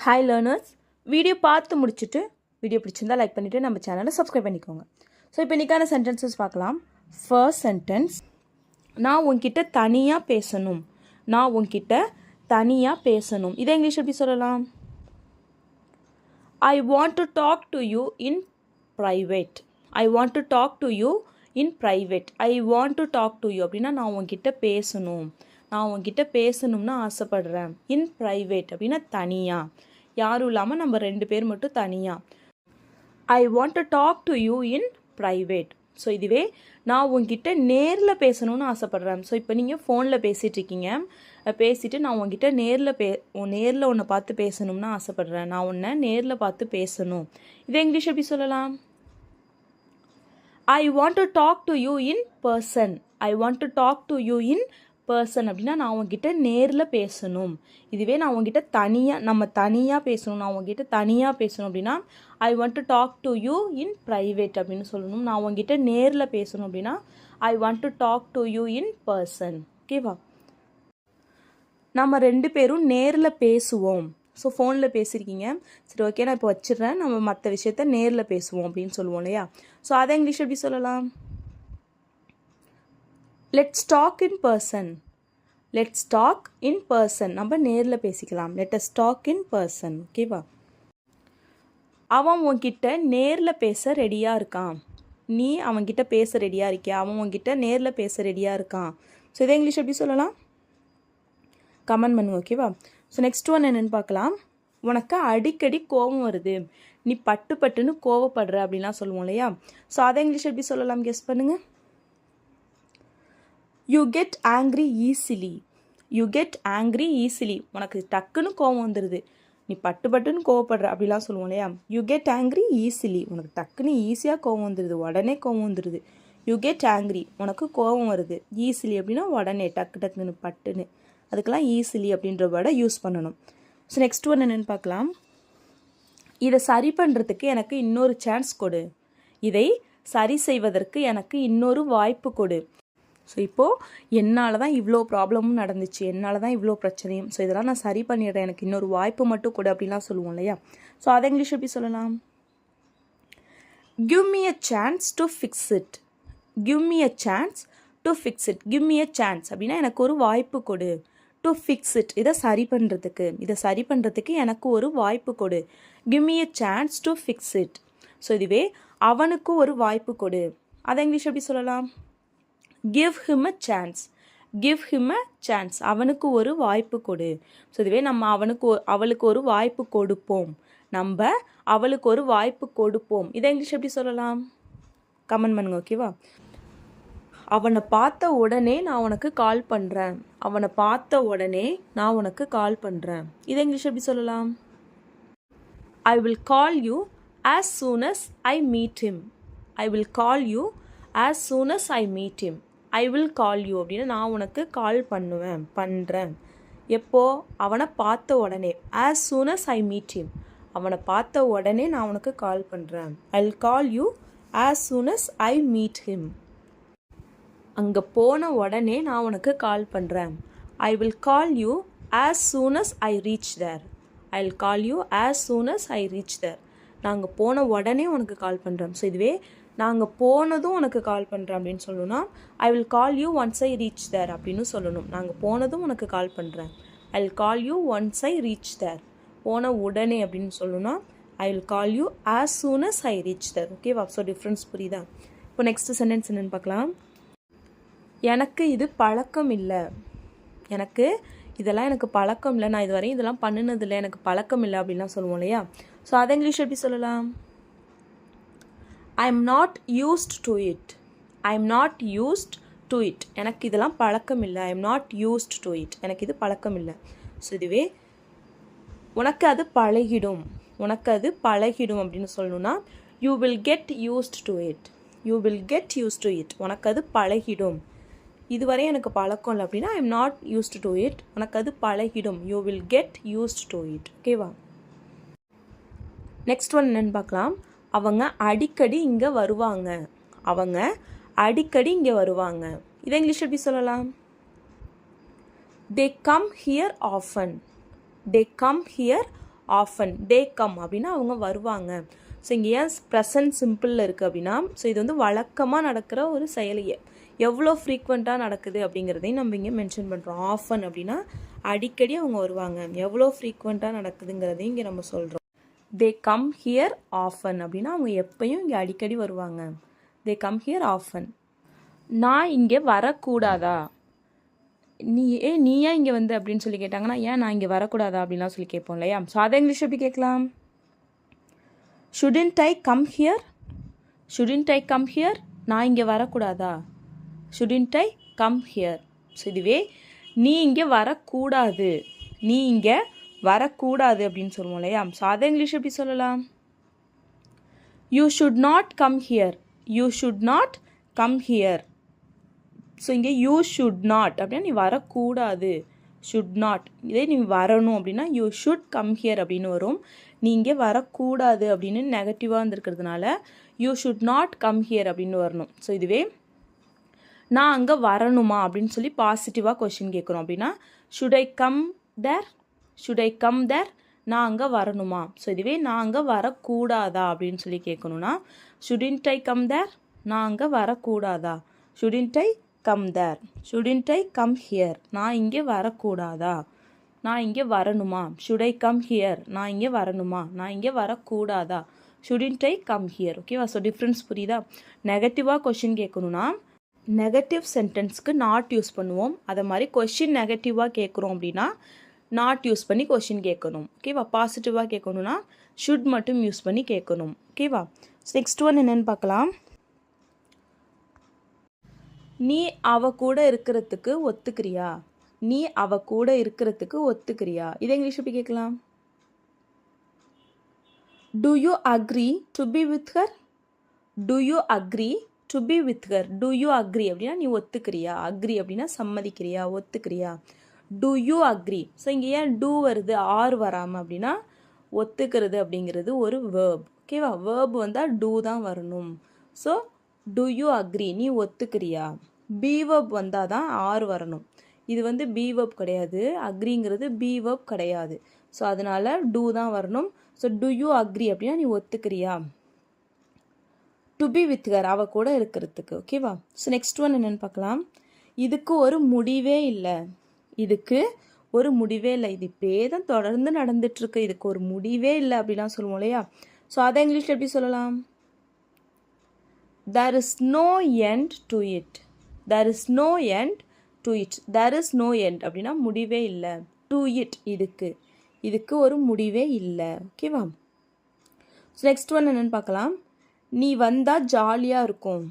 Hi learners, video பார்த்து முடிச்சுட்டு video பிடிச்சிருந்தால் லைக் பண்ணிவிட்டு நம்ம சேனலை சப்ஸ்கிரைப் பண்ணிக்கோங்க. ஸோ இப்போ இன்றைக்கான சென்டென்சஸ் பார்க்கலாம். ஃபர்ஸ்ட் சென்டென்ஸ், நான் உன்கிட்ட தனியாக பேசணும். நான் உன்கிட்ட தனியாக பேசணும். இதை இங்கிலீஷ் எப்படி சொல்லலாம்? I want to talk to you in private. I want to talk to you in private. I want to talk to you அப்படின்னா நான் உன்கிட்ட பேசணும். நான் உன்கிட்ட பேசணும்னு ஆசைப்படுறேன். இன் ப்ரைவேட் அப்படின்னா தனியாக, யாரும் இல்லாமல் நம்ம 2 பேர் மட்டும் தனியாக. I want to talk to you in private. So இதுவே நான் உங்ககிட்ட நேரில் பேசணும்னு ஆசைப்பட்றேன். ஸோ இப்போ நீங்கள் ஃபோனில் பேசிகிட்ருக்கீங்க, பேசிவிட்டு நான் உங்ககிட்ட நேரில் உன்னை பார்த்து பேசணும்னு ஆசைப்பட்றேன். நான் உன்னை நேரில் பார்த்து பேசணும். இதை இங்கிலீஷ் எப்படி சொல்லலாம்? I want to talk to you in person. I want to talk to you in person அப்படின்னா நான் உங்ககிட்ட நேரில் பேசணும். இதுவே நான் உங்ககிட்ட தனியாக பேசணும். நான் உங்ககிட்ட தனியாக பேசணும் அப்படின்னா I want to talk to you in private அப்படின்னு சொல்லணும். நான் உங்ககிட்ட நேரில் பேசணும் அப்படின்னா I want to talk to you in person. ஓகேவா? நம்ம 2 பேரும் நேரில் பேசுவோம். ஸோ ஃபோனில் பேசியிருக்கீங்க, சரி ஓகே நான் இப்போ வச்சிடுறேன், நம்ம மற்ற விஷயத்த நேரில் பேசுவோம் அப்படின்னு சொல்லுவோம் இல்லையா? ஸோ அதை இங்கிலீஷ் எப்படி சொல்லலாம்? Let's talk in person. Let's talk in person. நம்ம நேரில் பேசிக்கலாம். Let's talk in person. ஓகேவா? அவன் உன்கிட்ட நேரில் பேச ரெடியாக இருக்கான். நீ அவன்கிட்ட பேச ரெடியாக இருக்கியா? அவன் உன்கிட்ட நேரில் பேச ரெடியாக இருக்கான். ஸோ இதை இங்கிலீஷ் எப்படி சொல்லலாம்? கமெண்ட் பண்ணுங்க. ஓகேவா? ஸோ நெக்ஸ்ட் ஒன் என்னென்னு பார்க்கலாம். உனக்கு அடிக்கடி கோபம் வருது. நீ பட்டுன்னு கோவப்படுற அப்படின்லாம் சொல்லுவோம் இல்லையா? ஸோ அதை இங்கிலீஷ் எப்படி சொல்லலாம்? கெஸ் பண்ணுங்கள். You get angry easily. You get angry easily. உனக்கு டக்குன்னு கோவம் வந்துடுது, நீ பட்டுன்னு கோவப்படுற அப்படிலாம் சொல்லுவோம் இல்லையா? You get angry easily. உனக்கு டக்குன்னு ஈஸியாக கோவம் வந்துடுது, உடனே கோவம் வந்துடுது. யூ கெட் ஆங்க்ரி, உனக்கு கோவம் வருது. ஈஸிலி அப்படின்னா உடனே, டக்குன்னு பட்டுன்னு. அதுக்கெல்லாம் ஈஸிலி அப்படின்ற வேர்டை யூஸ் பண்ணணும். ஸோ நெக்ஸ்ட் ஒன் என்னென்னு பார்க்கலாம். இதை சரி பண்ணுறதுக்கு எனக்கு இன்னொரு சான்ஸ் கொடு. இதை சரி செய்வதற்கு எனக்கு இன்னொரு வாய்ப்பு கொடு. ஸோ இப்போது என்னால் தான் இவ்வளோ ப்ராப்ளமும் நடந்துச்சு, என்னால் தான் இவ்வளோ பிரச்சனையும், ஸோ இதெல்லாம் நான் சரி பண்ணிடுறேன், எனக்கு இன்னொரு வாய்ப்பு மட்டும் கொடு அப்படிலாம் சொல்லுவோம் இல்லையா? ஸோ அதை இங்கிலீஷ் எப்படி சொல்லலாம்? Give me a chance to fix it. Give me a chance to fix it. Give me a chance அப்படின்னா எனக்கு ஒரு வாய்ப்பு கொடு. டு ஃபிக்ஸ் இட், இதை சரி பண்ணுறதுக்கு எனக்கு ஒரு வாய்ப்பு கொடு. Give me a chance to fix it. So இதுவே அவனுக்கு ஒரு வாய்ப்பு கொடு. அதை இங்கிலீஷ் எப்படி சொல்லலாம்? Give him a chance. Give him a chance. அவனுக்கு ஒரு வாய்ப்பு கொடு. ஸோ இதுவே நம்ம அவளுக்கு ஒரு வாய்ப்பு கொடுப்போம். நம்ம அவளுக்கு ஒரு வாய்ப்பு கொடுப்போம். இதை இங்கிலீஷ் எப்படி சொல்லலாம்? கமெண்ட் பண்ணுங்க. ஓகேவா? அவனை பார்த்த உடனே நான் உனக்கு கால் பண்ணுறேன். அவனை பார்த்த உடனே நான் உனக்கு கால் பண்ணுறேன். இதை இங்கிலீஷ் எப்படி சொல்லலாம்? ஐ will call you as soon as I meet him. I will call you as soon as I meet him. I will call you அப்படின்னா நான் உனக்கு கால் பண்ணுறேன். எப்போ? அவனை பார்த்த உடனே. as soon as I meet him. அவனை பார்த்த உடனே நான் உனக்கு கால் பண்ணுறேன். I will call you as soon as I meet him. அங்கே போன உடனே நான் உனக்கு கால் பண்ணுறேன். I will call you as soon as I reach there. I will call you as soon as I reach there. நாங்கள் போன உடனே உனக்கு கால் பண்ணுறேன். ஸோ இதுவே நாங்கள் போனதும் உனக்கு கால் பண்ணுறேன் அப்படின்னு சொல்லணும்னா I will call you once I reach there அப்படின்னு சொல்லணும். நாங்கள் போனதும் உனக்கு கால் பண்ணுறேன். I will call you once I reach there. போன உடனே அப்படின்னு சொல்லணும்னா I will call you as soon as I reach there. ஓகேவா? ஸோ டிஃப்ரென்ஸ் புரியுதா? இப்போ நெக்ஸ்ட் சென்டென்ஸ் என்னென்னு பார்க்கலாம். எனக்கு இது பழக்கம் இல்லை. இதெல்லாம் எனக்கு பழக்கம் இல்லை, நான் இதுவரையும் இதெல்லாம் பண்ணினதில்லை, எனக்கு பழக்கம் இல்லை அப்படின்லாம் சொல்லுவோம் இல்லையா? ஸோ அதை இங்கிலீஷ் எப்படி சொல்லலாம்? ஐ am not used to it. I am not used to it. எனக்கு இதெல்லாம் பழக்கம் இல்லை. ஐ am not used to it. எனக்கு இது பழக்கம் இல்லை. ஸோ இதுவே உனக்கு அது பழகிடும். உனக்கு அது பழகிடும் அப்படின்னு சொல்லணும்னா you will get used to it. You will get used to it. உனக்கு அது பழகிடும். இதுவரை எனக்கு பழக்கம் இல்லை அப்படின்னா I am not used to it. உனக்கு அது பழகிடும். You will get used to it. ஓகேவா? நெக்ஸ்ட் ஒன் என்னென்னு பார்க்கலாம். அவங்க அடிக்கடி இங்கே வருவாங்க. அவங்க அடிக்கடி இங்கே வருவாங்க. இதை இங்கிலீஷ் எப்படி சொல்லலாம்? They come here often. They come here often. They come அப்படின்னா அவங்க வருவாங்க. ஸோ இங்கே ஏன் ப்ரெசன்ட் சிம்பிளில் இருக்குது அப்படின்னா, ஸோ இது வந்து வழக்கமாக நடக்கிற ஒரு செயலியை எவ்வளோ ஃப்ரீக்வெண்ட்டாக நடக்குது அப்படிங்கிறதையும் நம்ம இங்கே மென்ஷன் பண்ணுறோம். ஆஃபன் அப்படின்னா அடிக்கடி அவங்க வருவாங்க, எவ்வளோ ஃப்ரீக்வெண்ட்டாக நடக்குதுங்கிறதையும் இங்கே நம்ம சொல்கிறோம். தே கம் ஹியர் ஆஃபன் அப்படின்னா அவங்க எப்பயும் இங்கே அடிக்கடி வருவாங்க. They come here often. நான் இங்கே வரக்கூடாதா, நீ ஏன் இங்கே வந்து அப்படின்னு சொல்லி கேட்டாங்கன்னா, ஏன் நான் இங்கே வரக்கூடாதா அப்படின்லாம் சொல்லி கேட்போம் இல்லையா. ஸோ அதை இங்கிலீஷ் எப்படி கேட்கலாம்? Shouldn't I come here, shouldn't I come here, நான் இங்கே வரக்கூடாதா, shouldn't I come here. So இதுவே நீ இங்கே வரக்கூடாது, நீ இங்கே வரக்கூடாது அப்படின்னு சொல்லுவோம் இல்லையா. ஸோ அதை இங்கிலீஷ் எப்படி சொல்லலாம்? You should not come here, you should not come here. So இங்கே யூ ஷுட் நாட் அப்படின்னா நீ வரக்கூடாது, ஷுட் நாட். இதே நீ வரணும் அப்படின்னா யூ ஷுட் கம் ஹியர் அப்படின்னு வரும். நீ இங்கே வரக்கூடாது அப்படின்னு நெகட்டிவாக இருந்திருக்கிறதுனால you should not come here அப்படின்னு வரணும். ஸோ இதுவே நான் அங்கே வரணுமா அப்படின்னு சொல்லி பாசிட்டிவாக கொஷின் கேட்குறோம் அப்படின்னா should I come there, should I come there, நான் அங்கே வரணுமா. ஸோ இதுவே நான் அங்கே வரக்கூடாதா அப்படின்னு சொல்லி கேட்கணுன்னா ஷுடன்ட் ஐ கம் தேர், நான் அங்கே வரக்கூடாதா, shouldn't I come there, shouldn't I come here, நான் இங்கே வரக்கூடாதா, நான் இங்கே வரணுமா. ஷுட் ஐ கம் ஹியர், நான் இங்கே வரணுமா, நான் இங்கே வரக்கூடாதா, ஷுடன்ட் ஐ கம் ஹியர். ஓகேவா. ஸோ டிஃப்ரென்ஸ் புரியுதா? நெகட்டிவாக கொஷின் கேட்கணுன்னா நெகட்டிவ் சென்டென்ஸ்க்கு நாட் யூஸ் பண்ணுவோம். அதை மாதிரி கொஷின் நெகட்டிவாக கேட்குறோம் அப்படின்னா நாட் யூஸ் பண்ணி கொஷின் கேட்கணும். ஓகேவா. பாசிட்டிவாக கேட்கணுன்னா ஷுட் மட்டும் யூஸ் பண்ணி கேட்கணும். ஓகேவா. நெக்ஸ்ட் ஒன் என்னென்னு பார்க்கலாம். நீ அவ கூட இருக்கிறதுக்கு ஒத்துக்கிறியா, நீ அவ கூட இருக்கிறதுக்கு ஒத்துக்கிறியா. இதை இங்கிலீஷ் எப்படி கேட்கலாம்? Do you agree to be with her, do you agree to be with her. Do you agree அப்படின்னா நீ ஒத்துக்கிறியா, அக்ரி அப்படின்னா சம்மதிக்கிறியா, ஒத்துக்கிறியா. Do you agree. ஸோ இங்கே ஏன் டூ வருது ஆர் வராமல் அப்படின்னா ஒத்துக்கிறது அப்படிங்கிறது ஒரு வேர்ப். ஓகேவா. வேர்ப் வந்தால் டூ தான் வரணும். ஸோ டு யூ அக்ரி, நீ ஒத்துக்கிறியா. பி வேர்ப் வந்தால் தான் ஆர் வரணும். இது வந்து பி வேர்ப் கிடையாது, அக்ரிங்கிறது பி வேர்ப் கிடையாது. ஸோ அதனால டூ தான் வரணும். ஸோ டு யூ அக்ரி அப்படின்னா நீ ஒத்துக்கிறியா. டு பி வித் ஹர், அவ கூட இருக்கிறதுக்கு. ஓகேவா. ஸோ நெக்ஸ்ட் ஒன் என்னென்னு பார்க்கலாம். இதுக்கு ஒரு முடிவே இல்லை, இதுக்கு ஒரு முடிவே இல்லை, இது இப்படியே தான் தொடர்ந்து நடந்துட்டுருக்கு, இதுக்கு ஒரு முடிவே இல்லை அப்படிலாம் சொல்லுவோம் இல்லையா. ஸோ அதை இங்கிலீஷில் எப்படி சொல்லலாம்? there is no end to it, there is no end to it, there is no end அப்படின்னா முடிவே இல்லை. to it இதுக்கு, இதுக்கு ஒரு முடிவே இல்லை. ஓகேவா. ஸோ நெக்ஸ்ட் ஒன் என்னென்னு பார்க்கலாம். நீ வந்தால் ஜாலியாக இருக்கும்,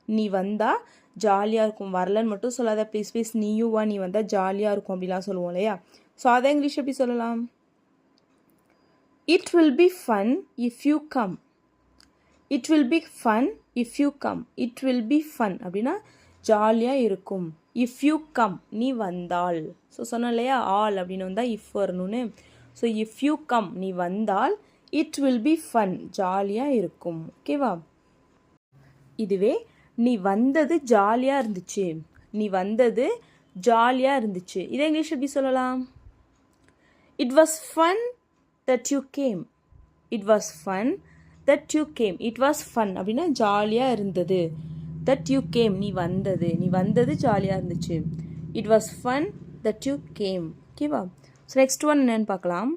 நீ வந்தால் ஜாலியாக இருக்கும். வரலன்னு மட்டும் சொல்லாத ப்ளீஸ் ப்ளீஸ், நீயும் வா, நீ வந்தால் ஜாலியாக இருக்கும் அப்படிலாம் சொல்லுவோம் இல்லையா. ஸோ அதை இங்கிலீஷ் எப்படி சொல்லலாம்? It will be fun if you come, it will be fun if you come, it will be fun அப்படின்னா ஜாலியாக இருக்கும். இஃப் யூ கம் நீ வந்தால். ஸோ சொன்னோம் இல்லையா ஆல் அப்படின்னு வந்தால் இஃப் வரணும்னு. ஸோ இஃப் யூ கம் நீ வந்தால் இட் வில் பி ஃபன் ஜாலியாக இருக்கும். ஓகேவா. இதுவே நீ வந்தது ஜாலியாக இருந்துச்சு, நீ வந்தது ஜாலியாக இருந்துச்சு. இதை இங்கிலீஷ் எப்படி சொல்லலாம்? It was fun that you came, it was fun that you came. It was fun அப்படின்னா ஜாலியாக இருந்தது. தட் யூ கேம் நீ வந்தது, நீ வந்தது ஜாலியாக இருந்துச்சு. It was fun that you came. ஓகேவா. ஸோ நெக்ஸ்ட் ஒன் என்னென்னு பார்க்கலாம்.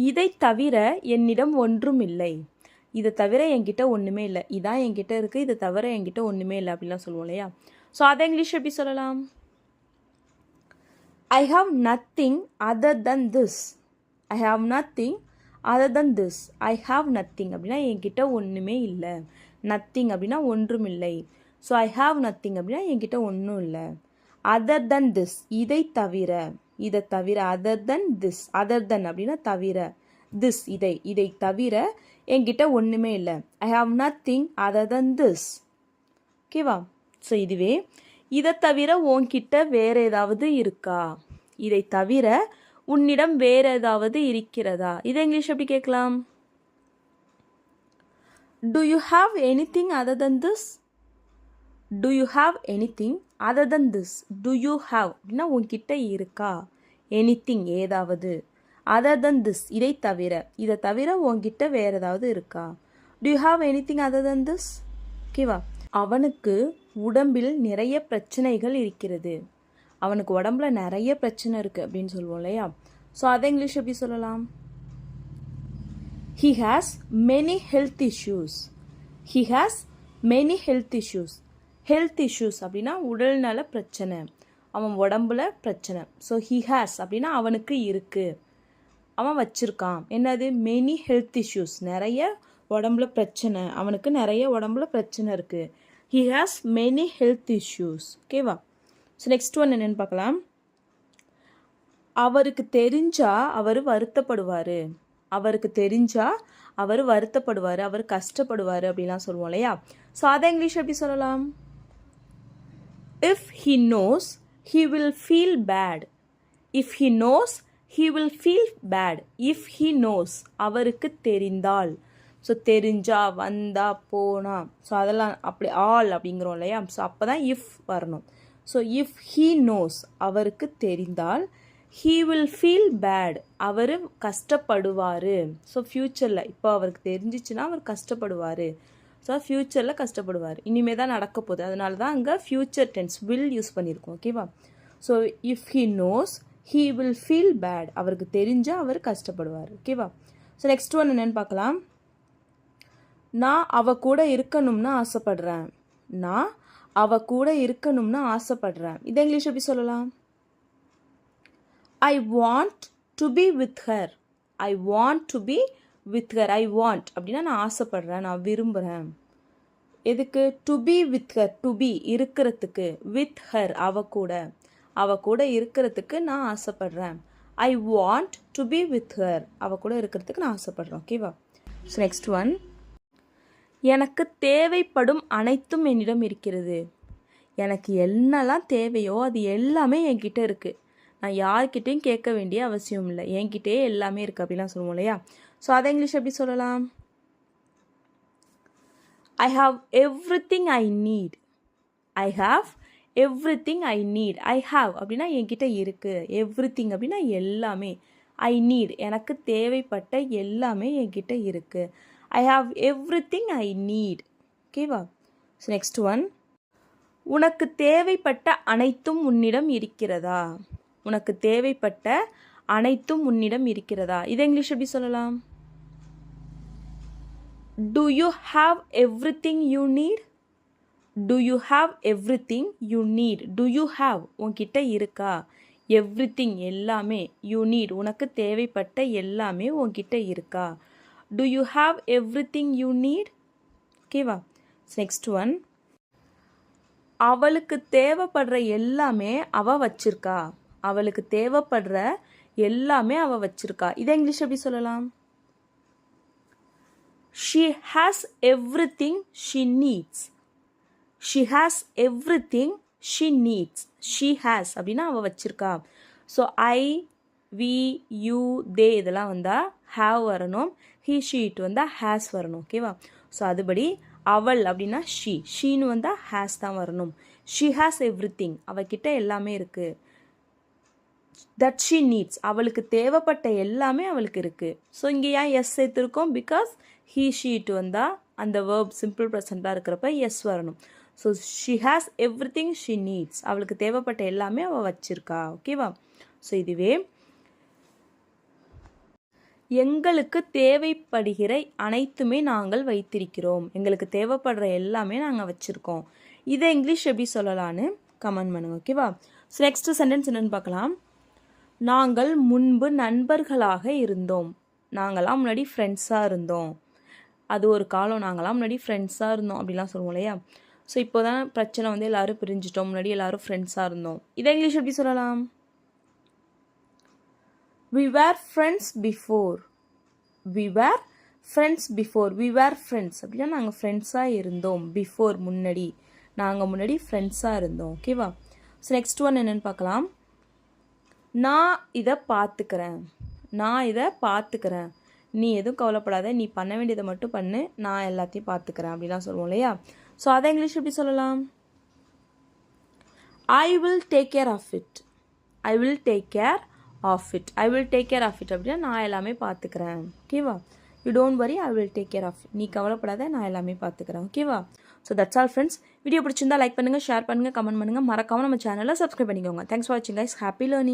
இதை தவிர என்னிடம் ஒன்றும் இல்லை, இதை தவிர என்கிட்ட ஒன்றுமே இல்லை, இதான் என்கிட்ட இருக்குது, இதை தவிர என்கிட்ட ஒன்றுமே இல்லை அப்படிலாம் சொல்லுவோம் இல்லையா. ஸோ அதை இங்கிலீஷ் எப்படி சொல்லலாம்? I have nothing other than this, I have nothing other than this. I have nothing அப்படின்னா என்கிட்ட ஒன்றுமே இல்லை, நத்திங் அப்படின்னா ஒன்றும் இல்லை. ஸோ ஐ ஹாவ் நத்திங் அப்படின்னா என்கிட்ட ஒன்றும் இல்லை. அதர் தன் திஸ் இதை தவிர, இதை தவிர. Other than this, other than அப்படின்னா தவிர, திஸ் இதை, இதை தவிர என்கிட்ட ஒன்றுமே இல்லை. I have nothing other than this. ஓகேவா. ஸோ இதுவே இதை தவிர உன்கிட்ட வேற ஏதாவது இருக்கா, இதை தவிர உன்னிடம் வேற ஏதாவது இருக்கிறதா. இதை இங்கிலீஷ் எப்படி கேட்கலாம்? Do you have anything other than this, do you have anything other than this. Do you have அப்படின்னா உன்கிட்ட இருக்கா, எனிதிங் ஏதாவது, அதர் than this, இதை தவிர உன்கிட்ட வேற ஏதாவது இருக்கா? Do you have anything other than this? ஓகேவா? அவனுக்கு உடம்பில் நிறைய பிரச்சனைகள் இருக்கிறது. அவனுக்கு உடம்புல நிறைய பிரச்சனை இருக்கு அப்படின்னு சொல்லுவோம் இல்லையா? ஸோ அதை இங்கிலீஷ் எப்படி சொல்லலாம்? He has many health issues. He has many health issues. Health issues அப்படின்னா உடல்நல பிரச்சனை, அவன் உடம்புல பிரச்சனை. ஸோ he has அப்படின்னா அவனுக்கு இருக்கு, அவன் வச்சிருக்கான். என்னது? many health issues, நிறைய உடம்புல பிரச்சனை, அவனுக்கு நிறைய உடம்புல பிரச்சனை இருக்கு. he has many health issues. ஓகேவா? ஸோ நெக்ஸ்ட் ஒன் என்னன்னு பார்க்கலாம். அவருக்கு தெரிஞ்சா அவர் வருத்தப்படுவார். அவருக்கு தெரிஞ்சா அவர் வருத்தப்படுவார், அவர் கஷ்டப்படுவார் அப்படிலாம் சொல்லுவோம் இல்லையா? ஸோ அதை இங்கிலீஷ் எப்படி சொல்லலாம்? If he knows he will feel bad. if he knows he will feel bad. if he knows அவருக்கு தெரிந்தால். ஸோ தெரிஞ்சா, வந்தா, போனா, ஸோ அதெல்லாம் அப்படி ஆல் அப்படிங்கிறோம் இல்லையா? ஸோ அப்போ தான் இஃப் வரணும். ஸோ இஃப் he knows அவருக்கு தெரிந்தால், he will feel bad அவர் கஷ்டப்படுவார். ஸோ ஃப்யூச்சரில், இப்போ அவருக்கு தெரிஞ்சிச்சுன்னா அவர் கஷ்டப்படுவார். ஸோ ஃப்யூச்சரில் கஷ்டப்படுவார், இனிமேல் தான் நடக்க போகுது, அதனால தான் அங்கே ஃப்யூச்சர் டென்ஸ் வில் யூஸ் பண்ணியிருக்கோம். ஓகேவா? So if he knows he will feel bad, அவருக்கு தெரிஞ்சால் அவர் கஷ்டப்படுவார். ஓகேவா? ஸோ நெக்ஸ்ட் ஒன் என்னென்னு பார்க்கலாம். நான் அவ கூட இருக்கணும்னு ஆசைப்படுறேன். நான் அவ கூட இருக்கணும்னு ஆசைப்படுறேன். இதை இங்கிலீஷ் எப்படி சொல்லலாம்? I want to be with her. I want to be with her. I want அப்படின்னா நான் ஆசைப்படுறேன், நான் விரும்புகிறேன். எதுக்கு? to be with her. to be இருக்கிறதுக்கு, with her அவ கூட இருக்கிறதுக்கு நான் ஆசைப்படுறேன். I want to be with her. அவ கூட இருக்கிறதுக்கு நான் ஆசைப்படுறேன். ஓகேவா? So next one. எனக்கு தேவைப்படும் அனைத்தும் என்னிடம் இருக்கிறது. எனக்கு என்னெல்லாம் தேவையோ அது எல்லாமே என்கிட்ட இருக்குது. நான் யார்கிட்டையும் கேட்க வேண்டிய அவசியம் இல்லை, என்கிட்டயே எல்லாமே இருக்குது அப்படிலாம் சொல்லுவோம் இல்லையா? ஸோ அதை இங்கிலீஷ் எப்படி சொல்லலாம்? I have everything I need. I have everything I need. I have அப்படின்னா என்கிட்ட இருக்குது, everything அப்படின்னா எல்லாமே, I need எனக்கு தேவைப்பட்ட எல்லாமே என்கிட்ட இருக்குது. I have everything I need. ஓகேவா? So next one. உனக்கு தேவைப்பட்ட அனைத்தும் உன்னிடம் இருக்கிறதா? உனக்கு தேவைப்பட்ட அனைத்தும் உன்னிடம் இருக்கிறதா? இதை இங்கிலீஷ் எப்படி சொல்லலாம்? Do you have everything you need? Do you have everything you need? Do you have உன்கிட்ட இருக்கா? everything எல்லாமே, you need உனக்கு தேவைப்பட்ட எல்லாமே உன்கிட்ட இருக்கா? Do you have everything you need? ஓகேவா? Next one. அவளுக்கு தேவைப்படுற எல்லாமே அவ வச்சிருக்கா. அவளுக்கு தேவைப்படுற எல்லாமே அவ வச்சிருக்கா. இதை இங்கிலீஷ் எப்படி சொல்லலாம்? She has everything she needs. She has everything she needs. She has அப்படின்னா அவ வச்சிருக்கா. So I, we, you, they இதெல்லாம் வந்தால் have வரணும், he, she, it வந்தால் has வரணும். ஓகேவா? ஸோ அதுபடி அவள் அப்படின்னா ஷீன்னு வந்தால் has தான் வரணும். She has everything, அவகிட்ட எல்லாமே இருக்குது. that she needs, அவளுக்கு தேவைப்பட்ட எல்லாமே அவளுக்கு இருக்குது. ஸோ இங்கே ஏன் எஸ் சேர்த்துருக்கோம்? பிகாஸ் he, she, it வந்தால் அந்த வேர்ப் சிம்பிள் ப்ரெசண்ட்டாக இருக்கிறப்ப எஸ் வரணும். So she has everything she needs, அவளுக்கு தேவைப்பட்ட எல்லாமே அவள் வச்சிருக்கா. ஓகேவா? ஸோ இதுவே எங்களுக்கு தேவைப்படுகிற அனைத்துமே நாங்கள் வைத்திருக்கிறோம். எங்களுக்கு தேவைப்படுற எல்லாமே நாங்கள் வச்சுருக்கோம். இதை இங்கிலீஷ் எப்படி சொல்லலான்னு கமெண்ட் பண்ணுங்க. ஓகேவா? ஸோ நெக்ஸ்ட் சென்டென்ஸ் என்னென்னு பார்க்கலாம். நாங்கள் முன்பு நண்பர்களாக இருந்தோம். நாங்களாம் முன்னாடி ஃப்ரெண்ட்ஸாக இருந்தோம். அது ஒரு காலம், நாங்களாம் முன்னாடி ஃப்ரெண்ட்ஸாக இருந்தோம் அப்படிலாம் சொல்லுவோம் இல்லையா? ஸோ இப்போ தான் பிரச்சனை வந்து எல்லோரும் பிரிஞ்சிட்டோம், முன்னாடி எல்லோரும் ஃப்ரெண்ட்ஸாக இருந்தோம். இதை இங்கிலீஷ் எப்படி சொல்லலாம்? We were friends before. We were friends before. We were friends அப்படின்னா நாங்கள் ஃப்ரெண்ட்ஸாக இருந்தோம். பிஃபோர் முன்னாடி, நாங்கள் முன்னாடி ஃப்ரெண்ட்ஸாக இருந்தோம். ஓகேவா? ஸோ நெக்ஸ்ட் ஒன் என்னென்னு பார்க்கலாம். நான் இதை பார்த்துக்கிறேன். நான் இதை பார்த்துக்கிறேன், நீ எதுவும் கவலைப்படாத, நீ பண்ண வேண்டியதை மட்டும் பண்ணு, நான் எல்லாத்தையும் பார்த்துக்கிறேன் அப்படிலாம் சொல்லுவோம் இல்லையா? ஸோ அதை இங்கிலீஷ் எப்படி சொல்லலாம்? I will take care of it. I will take care of it. I will take care of it அப்படின்னா நான் எல்லாமே பார்த்துக்கிறேன். ஓகேவா? You don't worry, I will take care of it. நீ கவலைப்படாத, நான் எல்லாமே பார்த்துக்கிறேன். ஓகேவா? So that's all friends. Video பிடிச்சிருந்தா லைக் பண்ணுங்கள், ஷேர் பண்ணுங்கள், கமெண்ட் பண்ணுங்கள். மறக்காமல் நம்ம சேனலை சப்ஸ்கிரைப் பண்ணிக்கோங்க. தேங்க்ஸ் ஃபார் வாட்சிங் கைஸ். Happy learning.